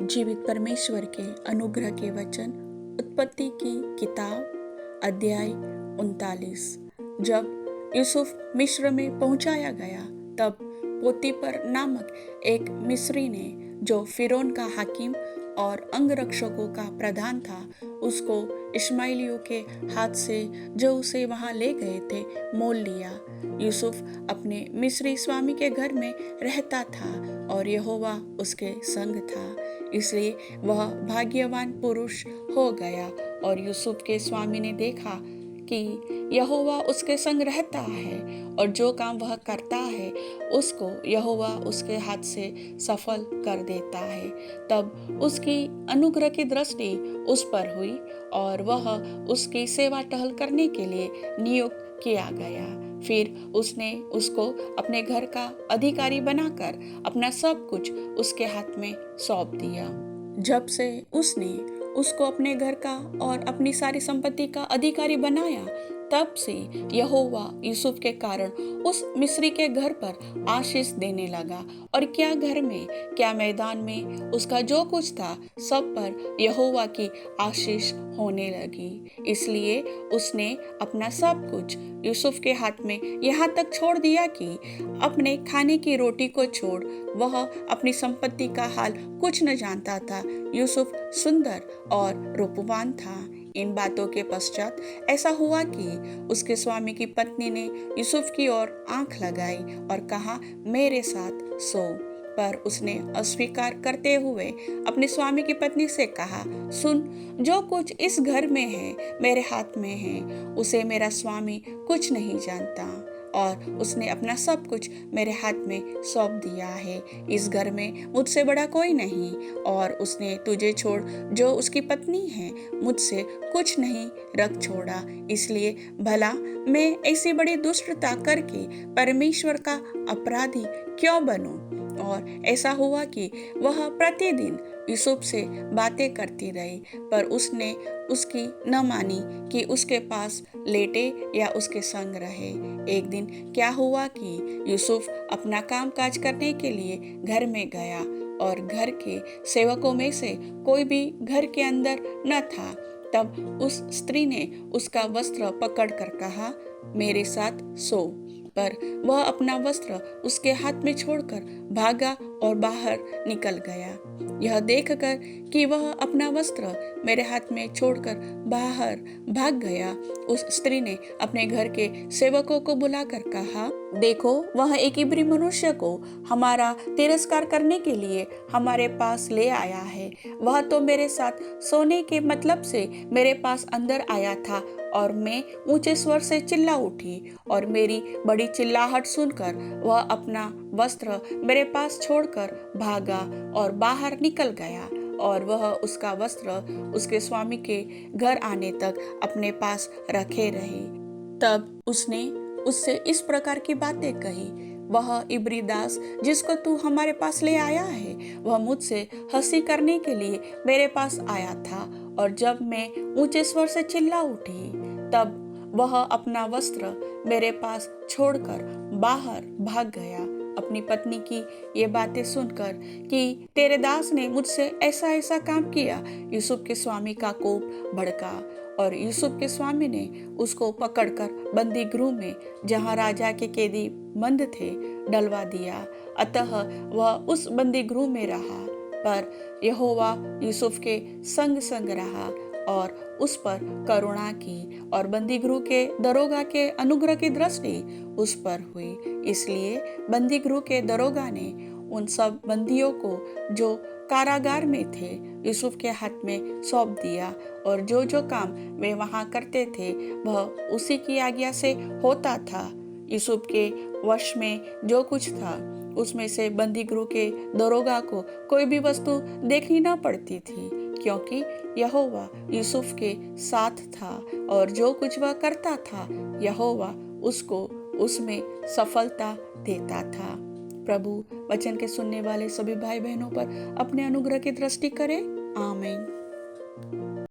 जीवित परमेश्वर के अनुग्रह के वचन उत्पत्ति की किताब अध्याय 39। जब यूसुफ मिस्र में पहुंचाया गया तब पोतीपर नामक एक मिस्री ने, जो फिरौन का हाकिम और अंगरक्षकों का प्रधान था, उसको इश्माएलियों के हाथ से जो उसे वहां ले गए थे मोल लिया। यूसुफ अपने मिस्री स्वामी के घर में रहता था और यहोवा उसके संग था, इसलिए वह भाग्यवान पुरुष हो गया। और यूसुफ के स्वामी ने देखा कि यहोवा उसके संग रहता है और जो काम वह करता है उसको यहोवा उसके हाथ से सफल कर देता है। तब उसकी अनुग्रह की दृष्टि उस पर हुई और वह उसकी सेवा टहल करने के लिए नियुक्त किया गया। फिर उसने उसको अपने घर का अधिकारी बनाकर अपना सब कुछ उसके हाथ में सौंप दिया। जब से उसने उसको अपने घर का और अपनी सारी संपत्ति का अधिकारी बनाया, तब से यहोवा यूसुफ के कारण उस मिस्री के घर पर आशीष देने लगा, और क्या घर में क्या मैदान में उसका जो कुछ था सब पर यहोवा की आशीष होने लगी। इसलिए उसने अपना सब कुछ यूसुफ के हाथ में यहाँ तक छोड़ दिया कि अपने खाने की रोटी को छोड़ वह अपनी संपत्ति का हाल कुछ न जानता था। यूसुफ सुंदर और रूपवान था। इन बातों के पश्चात ऐसा हुआ कि उसके स्वामी की पत्नी ने यूसुफ की ओर आंख लगाई और कहा, मेरे साथ सो। पर उसने अस्वीकार करते हुए अपने स्वामी की पत्नी से कहा, सुन, जो कुछ इस घर में है मेरे हाथ में है, उसे मेरा स्वामी कुछ नहीं जानता, और उसने अपना सब कुछ मेरे हाथ में सौंप दिया है। इस घर में मुझसे बड़ा कोई नहीं, और उसने तुझे छोड़ जो उसकी पत्नी है मुझसे कुछ नहीं रख छोड़ा। इसलिए भला मैं ऐसी बड़ी दुष्टता करके परमेश्वर का अपराधी क्यों बनूं? और ऐसा हुआ कि वह प्रतिदिन यूसुफ से बातें करती रही, पर उसने उसकी न मानी कि उसके पास लेटे या उसके संग रहे। एक दिन क्या हुआ कि यूसुफ अपना काम काज करने के लिए घर में गया, और घर के सेवकों में से कोई भी घर के अंदर न था। तब उस स्त्री ने उसका वस्त्र पकड़कर कहा, मेरे साथ सो। पर वह अपना वस्त्र उसके हाथ में छोड़कर भागा और बाहर निकल गया। यह देखकर कि वह अपना वस्त्र मेरे हाथ में छोड़कर बाहर भाग गया, उस स्त्री ने अपने घर के सेवकों को बुलाकर कहा, देखो, वह एक इब्री मनुष्य को हमारा तिरस्कार करने के लिए हमारे पास ले आया है। वह तो मेरे साथ सोने के मतलब से मेरे पास अंदर आया था, और मैं ऊंचे स्वर से चिल्ला उठी, और मेरी बड़ी चिल्लाहट सुनकर वह अपना वस्त्र मेरे पास छोड़कर भागा और बाहर निकल गया, और वह उसका वस्त्र उसके स्वामी के घर आने तक अपने पास रखे रहे। तब उसने उससे इस प्रकार की बातें कही, वह इब्री दास जिसको तू हमारे पास ले आया है, वह मुझसे हंसी करने के लिए मेरे पास आया था, और जब मैं ऊंचे स्वर से चिल्ला उठी तब वह अपना वस्त्र मेरे पास छोड़कर बाहर भाग गया। अपनी पत्नी की ये बातें सुनकर कि तेरे दास ने मुझसे ऐसा ऐसा काम किया, यूसुफ के स्वामी का कोप भड़का, और यूसुफ के स्वामी ने उसको पकड़कर बंदी गृह में, जहाँ राजा के कैदी बंद थे, डलवा दिया। अतः वह उस बंदी गृह में रहा, पर यहोवा यूसुफ के संग संग रहा और उस पर करुणा की, और बंदी गृह के दरोगा के अनुग्रह की दृष्टि उस पर हुई। इसलिए बंदी गृह के दरोगा ने उन सब बंदियों को जो कारागार में थे यूसुफ के हाथ में सौंप दिया, और जो जो काम वे वहां करते थे वह उसी की आज्ञा से होता था। यूसुफ के वश में जो कुछ था उसमें से बंदी गृह के दरोगा को कोई भी वस्तु देखनी न पड़ती थी, क्योंकि यहोवा यूसुफ के साथ था, और जो कुछ वह करता था यहोवा उसको उसमें सफलता देता था। प्रभु वचन के सुनने वाले सभी भाई बहनों पर अपने अनुग्रह की दृष्टि करे। आमीन।